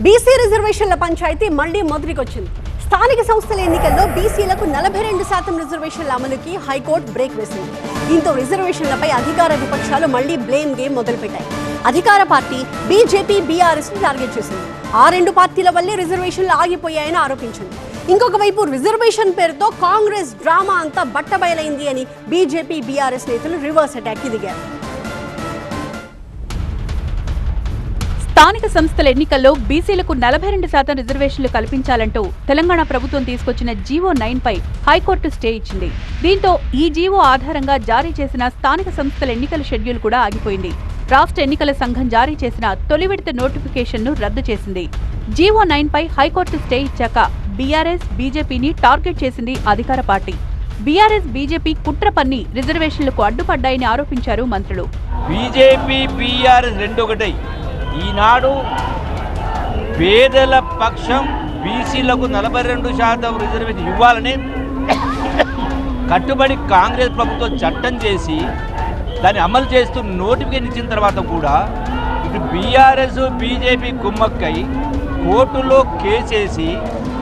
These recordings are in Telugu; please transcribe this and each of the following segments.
బీసీ రిజర్వేషన్ల పంచాయతీ మళ్లీ మొదటికొచ్చింది. స్థానిక సంస్థల ఎన్నికల్లో బీసీలకు 42% రిజర్వేషన్ల అమలుకి హైకోర్టు బ్రేక్ వేసింది. దీంతో రిజర్వేషన్లపై అధికార విపక్షాలు మళ్లీ బ్లేమ్ గేమ్ మొదలుపెట్టాయి. అధికార పార్టీ బీజేపీ బీఆర్ఎస్ ను టార్గెట్ చేసింది. ఆ రెండు పార్టీల వల్లే రిజర్వేషన్లు ఆగిపోయాయని ఆరోపించింది. ఇంకొక వైపు రిజర్వేషన్ పేరుతో కాంగ్రెస్ డ్రామా అంతా బట్టబయలైంది అని బీజేపీ బీఆర్ఎస్ నేతలు రివర్స్ అటాక్ కి దిగారు. స్థానిక సంస్థల ఎన్నికల్లో బీసీలకు 42% రిజర్వేషన్లు కల్పించాలంటూ తెలంగాణ ప్రభుత్వం తీసుకొచ్చిన జీవో 9 పై హైకోర్టు స్టే ఇచ్చింది. దీంతో ఈ జీవో ఆధారంగా జారీ చేసిన స్థానిక సంస్థల ఎన్నికల షెడ్యూల్ కూడా ఆగిపోయింది. రాష్ట్ర ఎన్నికల సంఘం జారీ చేసిన తొలి విడత నోటిఫికేషన్ను రద్దు చేసింది. జీవో 9 పై హైకోర్టు స్టే ఇచ్చాక బీఆర్ఎస్ బీజేపీని టార్గెట్ చేసింది అధికార పార్టీ. బీఆర్ఎస్ బీజేపీ కుట్ర పన్ని రిజర్వేషన్లకు అడ్డుపడ్డాయని ఆరోపించారు మంత్రులు. బీజేపీ బీఆర్ఎస్ రెండు ఒకటై ఈనాడు పేదల పక్షం బీసీలకు 42% రిజర్వేషన్ ఇవ్వాలని కట్టుబడి కాంగ్రెస్ ప్రభుత్వం చట్టం చేసి దాన్ని అమలు చేస్తూ నోటిఫికేషన్ ఇచ్చిన తర్వాత కూడా ఇటు బీఆర్ఎస్ బీజేపీ కుమ్మక్కై కోర్టులో కేసేసి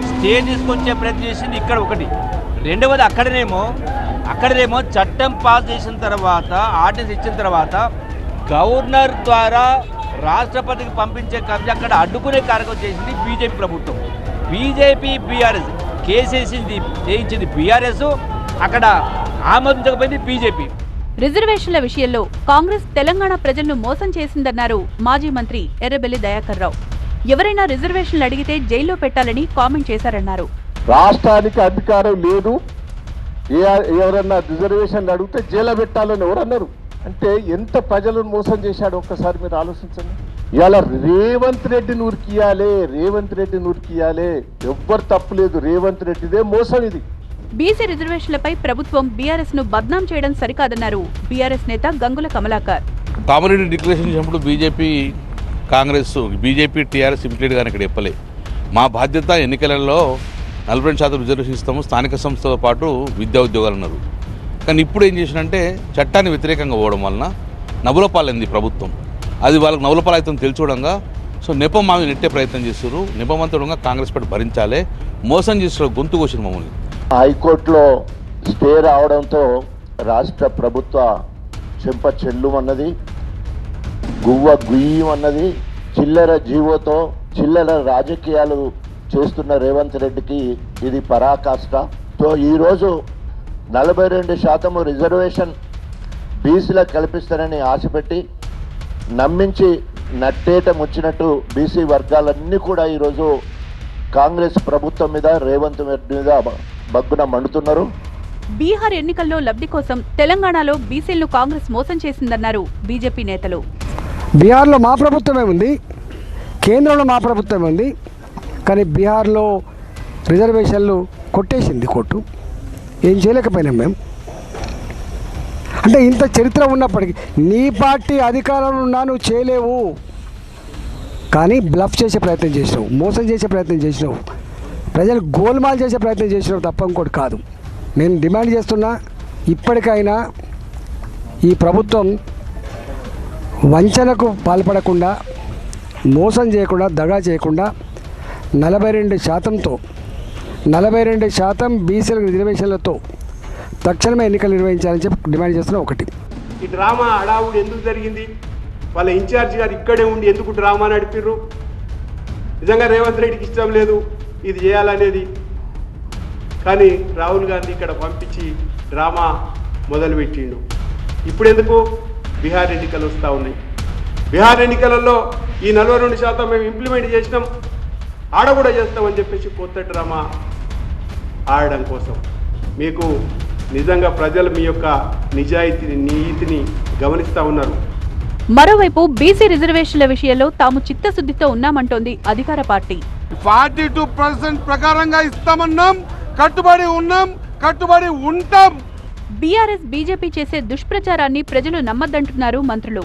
స్టే తీసుకొచ్చే ప్రయత్నం చేసింది. ఇక్కడ ఒకటి. రెండవది అక్కడనేమో చట్టం పాస్ చేసిన తర్వాత ఆర్డినెన్స్ ఇచ్చిన తర్వాత గవర్నర్ ద్వారా రాష్ట్రపతికి పంపించే కబ్జా అక్కడ అడ్డుకునే కార్యక్రమం చేసింది బీజేపీ ప్రభుత్వం. బీజేపీ బీఆర్ఎస్ చేయించింది బీఆర్ఎస్, అక్కడ ఆమోదించకపోయింది బీజేపీ. రిజర్వేషన్ల విషయంలో కాంగ్రెస్ తెలంగాణ ప్రజలను మోసం చేసిందన్నారు మాజీ మంత్రి ఎర్రబెల్లి దయాకర్ రావు. ఎవరైనా రిజర్వేషన్లు అడిగితే జైల్లో పెట్టాలని కామెంట్ చేశారన్నారు. రాష్ట్రానికి అధికారం లేదు, ఎవరన్నా రిజర్వేషన్లు అడిగితే జైల్లో పెట్టాలని ఎవరన్నారు? అంటే ఎంత ప్రజలను మోసం చేశాడు ఒక్కసారి మీరు ఆలోచించండి. ఇవాళ రేవంత్ రెడ్డిని ఉరికియాలే, ఎవ్వరు తప్పులేదు, రేవంత్ రెడ్డిదే మోసం ఇది. బీసీ రిజర్వేషన్లపై ప్రభుత్వం బీఆర్ఎస్ ను బద్నాం చేయడం సరికాదన్నారు బీఆర్ఎస్ నేత గంగుల కమలాకర్. కామరెడ్డి డిక్లరేషన్ చేసినప్పుడు బీజేపీ టీఆర్ఎస్ ఇమిటేట్గా ఇక్కడ చెప్పలే. మా బాధ్యత ఎన్నికలలో 42% రిజర్వేషన్ ఇస్తాము, స్థానిక సంస్థలతో పాటు విద్యా ఉద్యోగాలు అన్నారు. కానీ ఇప్పుడు ఏం చేసినంటే చట్టాన్ని వ్యతిరేకంగా పోవడం వలన నవ్వులపాలైంది ప్రభుత్వం. అది వాళ్ళకి నవ్వులపాలైతే తెలుసుకోవడంగా నెపం మావి నెట్టే ప్రయత్నం చేస్తారు. నెపమంతడంగా కాంగ్రెస్ పార్టీ భరించాలి, మోసం చేసిన గొంతు కోసిన మమ్మల్ని. హైకోర్టులో స్టే రావడంతో రాష్ట్ర ప్రభుత్వ చెంప చెల్లుమన్నది, గువ్వ గుయ్యమన్నది. చిల్లర జీవోతో చిల్లర రాజకీయాలు చేస్తున్న రేవంత్ రెడ్డికి ఇది పరాకాష్ట. సో ఈరోజు 42% రిజర్వేషన్ బీసీలకు కల్పిస్తారని ఆశపెట్టి నమ్మించి నట్టేట ముచ్చినట్టు బీసీ వర్గాలన్నీ కూడా ఈరోజు కాంగ్రెస్ ప్రభుత్వం మీద రేవంత్ రెడ్డి మీద బగ్గున మండుతున్నారు. బీహార్ ఎన్నికల్లో లబ్ధి కోసం తెలంగాణలో బీసీలను కాంగ్రెస్ మోసం చేసిందన్నారు బీజేపీ నేతలు. బీహార్లో మా ప్రభుత్వమే ఉంది, కేంద్రంలో మా ప్రభుత్వమే ఉంది, కానీ బీహార్లో రిజర్వేషన్లు కొట్టేసింది కోర్టు. ఏం చేయలేకపోయినాం మేము. అంటే ఇంత చరిత్ర ఉన్నప్పటికీ నీ పార్టీ అధికారంలో ఉన్నా నువ్వు చేయలేవు, కానీ బ్లఫ్ చేసే ప్రయత్నం చేసినావు, మోసం చేసే ప్రయత్నం చేసినావు, ప్రజలు గోల్మాల్ చేసే ప్రయత్నం చేసినావు తప్ప ఇంకోటి కాదు. నేను డిమాండ్ చేస్తున్నా, ఇప్పటికైనా ఈ ప్రభుత్వం వంచనకు పాల్పడకుండా, మోసం చేయకుండా, దగా చేయకుండా 42% బీసీల రిజర్వేషన్లతో తక్షణమే ఎన్నికలు నిర్వహించాలని చెప్పి డిమాండ్ చేస్తున్నా. ఒకటి, ఈ డ్రామా అడావుడు ఎందుకు జరిగింది? వాళ్ళ ఇన్ఛార్జ్ గారు ఇక్కడే ఉండి ఎందుకు డ్రామా నడిపిర్రు? నిజంగా రేవంత్ రెడ్డికి ఇష్టం లేదు ఇది చేయాలనేది, కానీ రాహుల్ గాంధీ ఇక్కడ పంపించి డ్రామా మొదలుపెట్టిండు. ఇప్పుడు ఎందుకు? బీహార్ ఎన్నికలు వస్తూ ఉన్నాయి. బీహార్ ఎన్నికలలో ఈ 42% మేము ఇంప్లిమెంట్ చేసినాం, ఆడ కూడా చేస్తామని చెప్పేసి కొత్త డ్రామా ఆడడం కోసం. మీకు నిజంగా ప్రజలు మీ యొక్క నిజాయితీని, నీతిని గమనిస్తూ ఉన్నారు. మరోవైపు బీసీ రిజర్వేషన్ల విషయంలో తాము చిత్తశుద్ధితో ఉన్నామంటోంది అధికార పార్టీ. 42% ప్రకారంగా ఇస్తామన్నాం, కట్టుబడి ఉంటాం. బీఆర్ఎస్ బీజేపీ చేసే దుష్ప్రచారాన్ని ప్రజలు నమ్మద్దంటున్నారు మంత్రులు.